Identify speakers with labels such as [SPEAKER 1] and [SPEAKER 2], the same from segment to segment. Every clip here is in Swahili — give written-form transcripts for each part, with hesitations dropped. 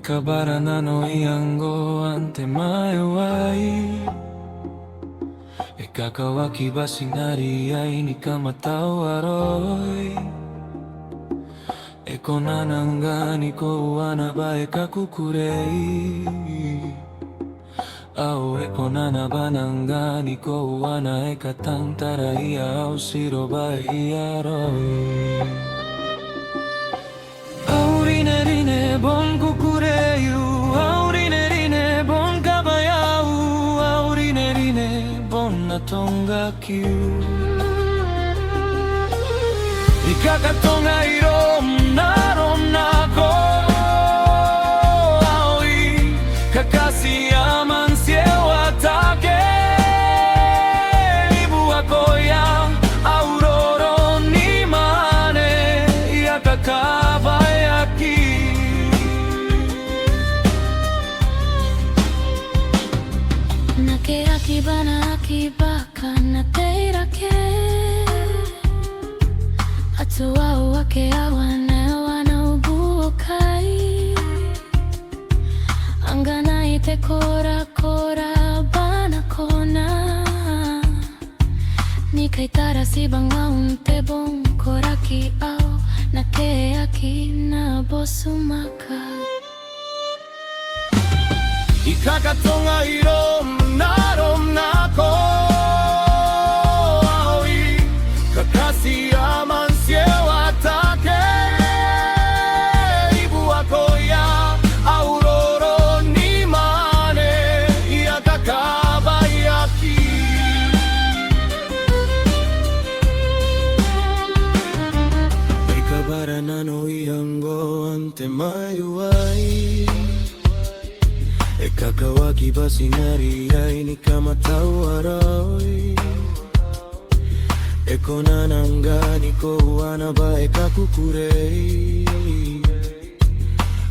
[SPEAKER 1] Ekabarana no iango ante maiwai. Ekakawaki basinari ai ni kamatawaroi. Eko nanangani ko wanaba ekakukurei. Au eko nanabanangani ko wana ekatantarai au sirobai aroi. Aurine rine bon kukureyu, aurine rine bon kabayau, aurine rine bon natonga kiu. Ikakatonga irom narom nako, aoi kakasi aman siewa take, ibu akoya auroro ni mane yakakabayaki.
[SPEAKER 2] Nake akibana akibaka na teirake. Atuau wake awane wanaubuokai. Angana ite kora kora bana kona. Nikaitara sibang maunte bong koraki au nake aki na bosumaka.
[SPEAKER 1] Ikakatonga irom narom nako, aoi kakasi aman siewa take, ibu akoya auroro ni mane yakakabayaki. Ekabarana no iango ante maiwai. Ekakawaki basinari ai ni kamatawaroi. Eko nanangani ko wanaba ekakukurei.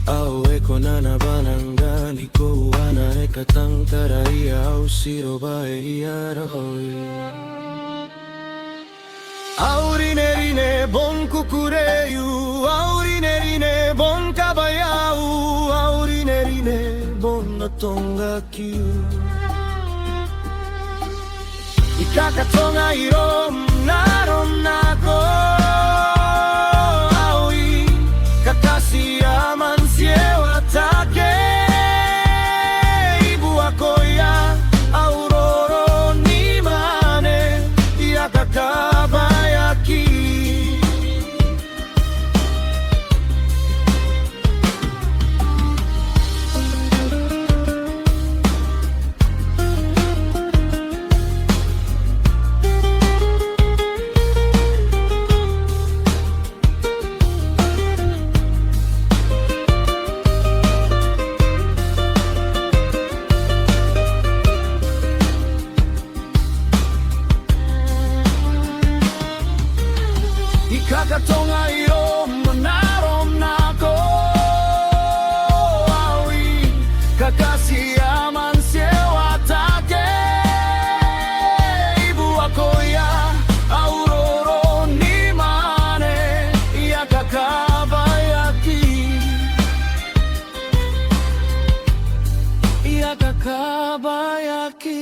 [SPEAKER 1] Au eko nanabanangani ko wana ekatantarai au sirobai aroi. Aurine rine bon kukureyu, aurine rine bon kabayau, aurine rine bon natonga kiu. Ikakatonga irom narom nako, aoi kakasi aman siewa take, ibu akoya auroro ni mane yakakabayaki. Ikakatonga irom narom nako, aoi kakasi aman siewa take, ibu akoya auroro ni mane yakakabayaki. Yakakabayaki.